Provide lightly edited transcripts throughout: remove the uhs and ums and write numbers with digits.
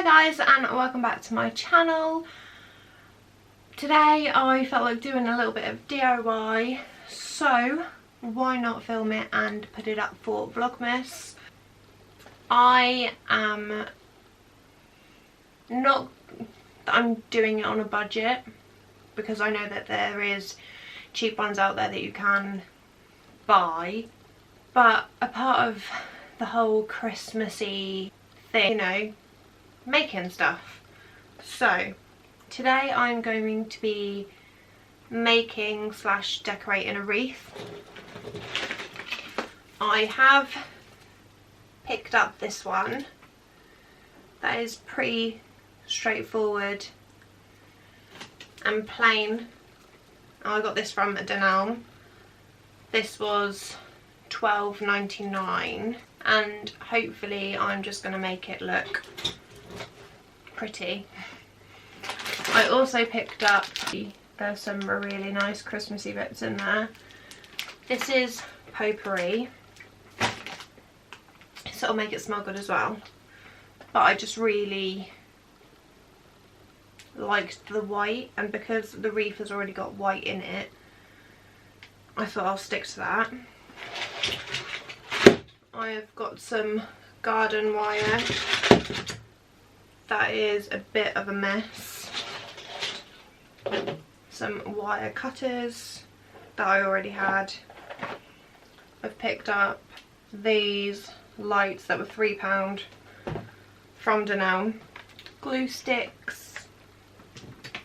guys, and welcome back to my channel. Today I felt like doing a little bit of DIY, so why not film it and put it up for Vlogmas. I'm doing it on a budget because I know that there is cheap ones out there that you can buy, but a part of the whole Christmassy thing, you know, making stuff. So today I'm going to be making / decorating a wreath. I have picked up this one that is pretty straightforward and plain. I got this from D.I.Y. This was $12.99, and hopefully I'm just going to make it look pretty. I also picked up, there's some really nice Christmassy bits in there. This is potpourri, so it'll make it smell good as well. But I just really liked the white, and because the wreath has already got white in it, I thought I'll stick to that. I've got some garden wire that is a bit of a mess. Some wire cutters that I already had. I've picked up these lights that were £3 from D.I.Y. Glue sticks.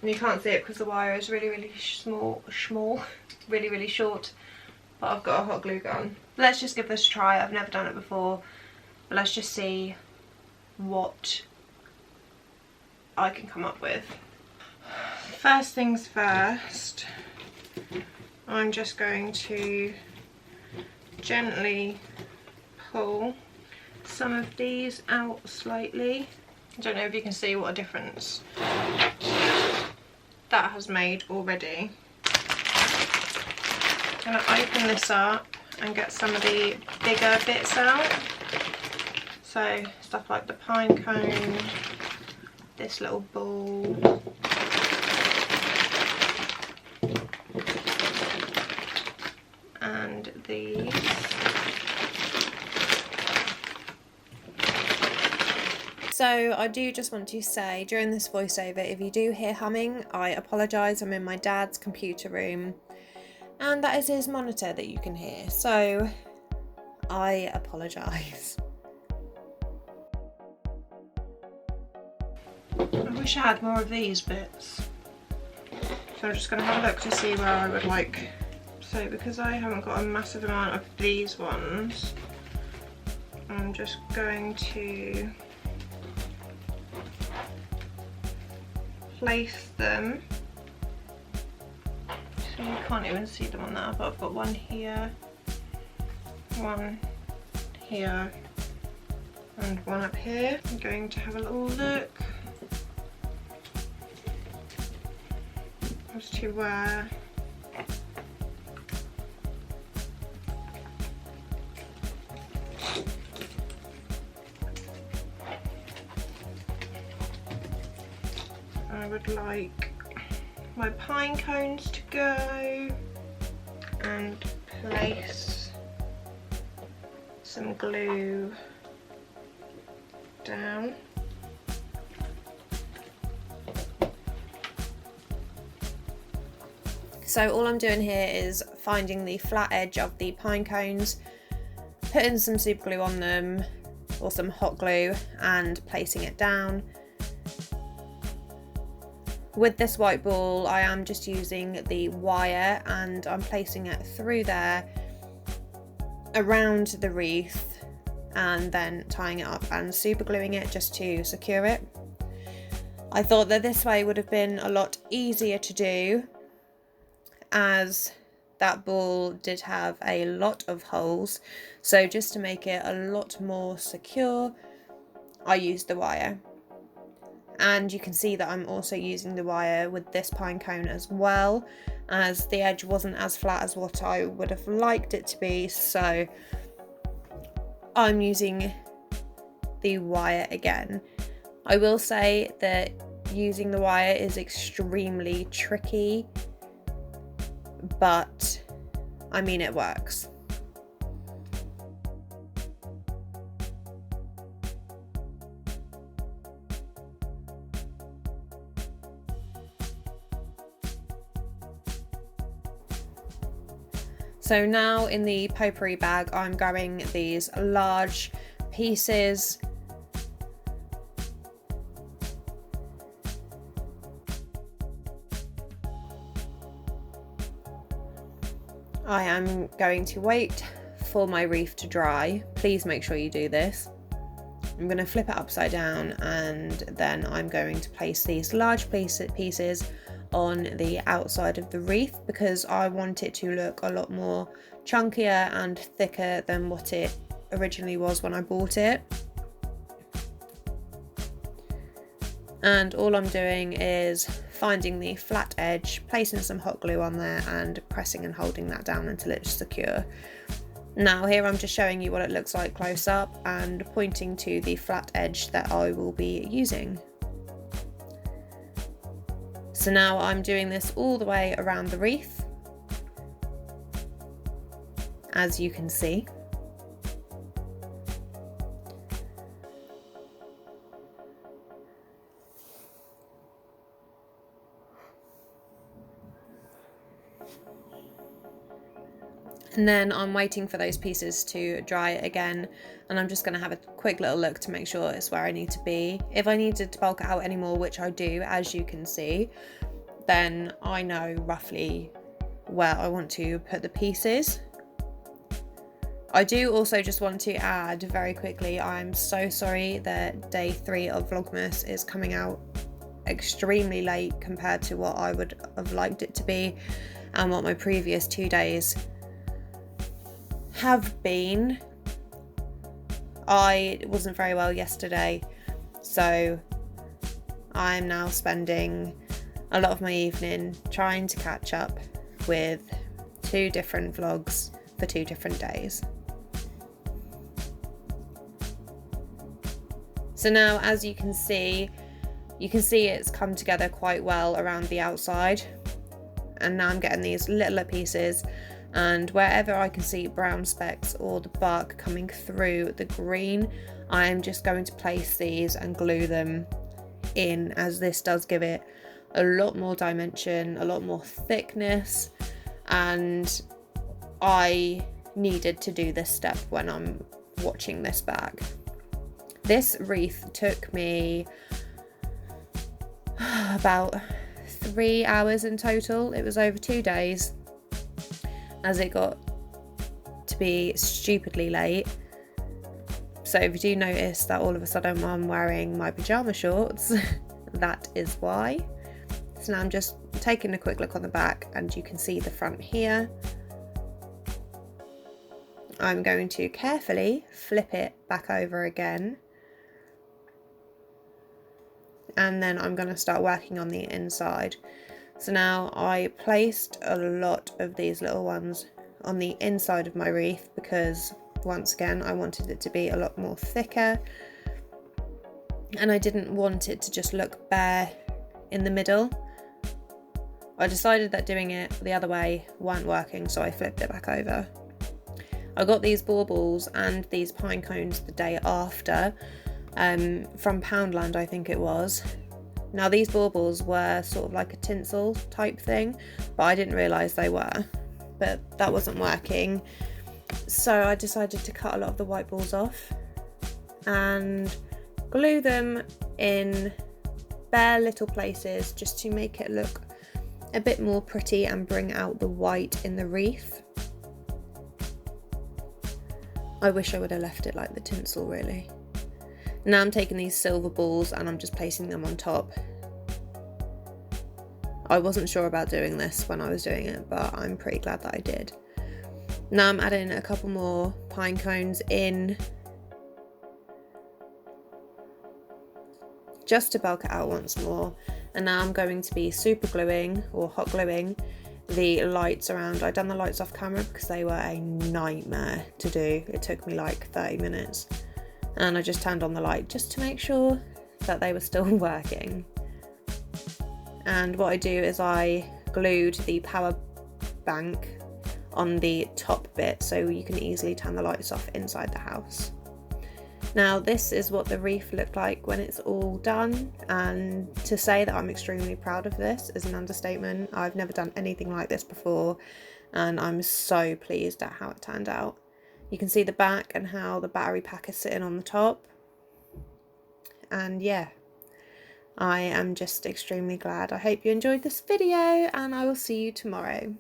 And you can't see it because the wire is really small, really short. But I've got a hot glue gun. Let's just give this a try. I've never done it before, but let's just see what I can come up with. First things first, I'm just going to gently pull some of these out slightly. I don't know if you can see what a difference that has made already. I'm going to open this up and get some of the bigger bits out. So stuff like the pine cone, this little ball, and these. So I do just want to say during this voiceover, if you do hear humming, I apologise. I'm in my dad's computer room and that is his monitor that you can hear, so I apologise. I wish I had more of these bits. So I'm just going to have a look to see where I would like. So because I haven't got a massive amount of these ones, I'm just going to place them. So you can't even see them on that, but I've got one here, and one up here. I'm going to have a little look as to where I would like my pine cones to go, and place some glue down. So all I'm doing here is finding the flat edge of the pine cones, putting some super glue on them or some hot glue and placing it down. With this white ball, I am just using the wire and I'm placing it through there around the wreath and then tying it up and super gluing it just to secure it. I thought that this way would have been a lot easier to do, as that ball did have a lot of holes, so just to make it a lot more secure, I used the wire. And you can see that I'm also using the wire with this pine cone as well, as the edge wasn't as flat as what I would have liked it to be, so I'm using the wire again. I will say that using the wire is extremely tricky, but I mean, it works. So now in the potpourri bag, I'm grabbing these large pieces. I am going to wait for my wreath to dry. Please make sure you do this. I'm going to flip it upside down, and then I'm going to place these large pieces on the outside of the wreath because I want it to look a lot more chunkier and thicker than what it originally was when I bought it. And all I'm doing is finding the flat edge, placing some hot glue on there and pressing and holding that down until it's secure. Now here I'm just showing you what it looks like close up and pointing to the flat edge that I will be using. So now I'm doing this all the way around the wreath, as you can see. And then I'm waiting for those pieces to dry again, and I'm just going to have a quick little look to make sure it's where I need to be. If I needed to bulk it out anymore, which I do, as you can see, then I know roughly where I want to put the pieces. I do also just want to add very quickly, I'm so sorry that day 3 of Vlogmas is coming out extremely late compared to what I would have liked it to be and what my previous 2 days have been. I wasn't very well yesterday, so I'm now spending a lot of my evening trying to catch up with 2 different vlogs for 2 different days. So now, as you can see it's come together quite well around the outside, and now I'm getting these littler pieces, and wherever I can see brown specks or the bark coming through the green, I'm just going to place these and glue them in, as this does give it a lot more dimension, a lot more thickness, and I needed to do this step when I'm watching this bag. This wreath took me about 3 hours in total. It was over 2 days, as it got to be stupidly late. So if you do notice that all of a sudden I'm wearing my pyjama shorts, that is why. So now I'm just taking a quick look on the back, and you can see the front here. I'm going to carefully flip it back over again, and then I'm going to start working on the inside. So now I placed a lot of these little ones on the inside of my wreath because, once again, I wanted it to be a lot more thicker, and I didn't want it to just look bare in the middle. I decided that doing it the other way weren't working, so I flipped it back over. I got these baubles and these pine cones the day after, from Poundland, I think it was. Now these baubles were sort of like a tinsel type thing, but I didn't realise they were, but that wasn't working. So I decided to cut a lot of the white balls off and glue them in bare little places just to make it look a bit more pretty and bring out the white in the wreath. I wish I would have left it like the tinsel, really. Now I'm taking these silver balls and I'm just placing them on top. I wasn't sure about doing this when I was doing it, but I'm pretty glad that I did. Now I'm adding a couple more pine cones in, just to bulk it out once more. And now I'm going to be super gluing or hot gluing the lights around. I'd done the lights off camera because they were a nightmare to do. It took me like 30 minutes. And I just turned on the light just to make sure that they were still working. And what I do is I glued the power bank on the top bit so you can easily turn the lights off inside the house. Now this is what the wreath looked like when it's all done, and to say that I'm extremely proud of this is an understatement. I've never done anything like this before and I'm so pleased at how it turned out. You can see the back and how the battery pack is sitting on the top, and yeah, I am just extremely glad. I hope you enjoyed this video and I will see you tomorrow.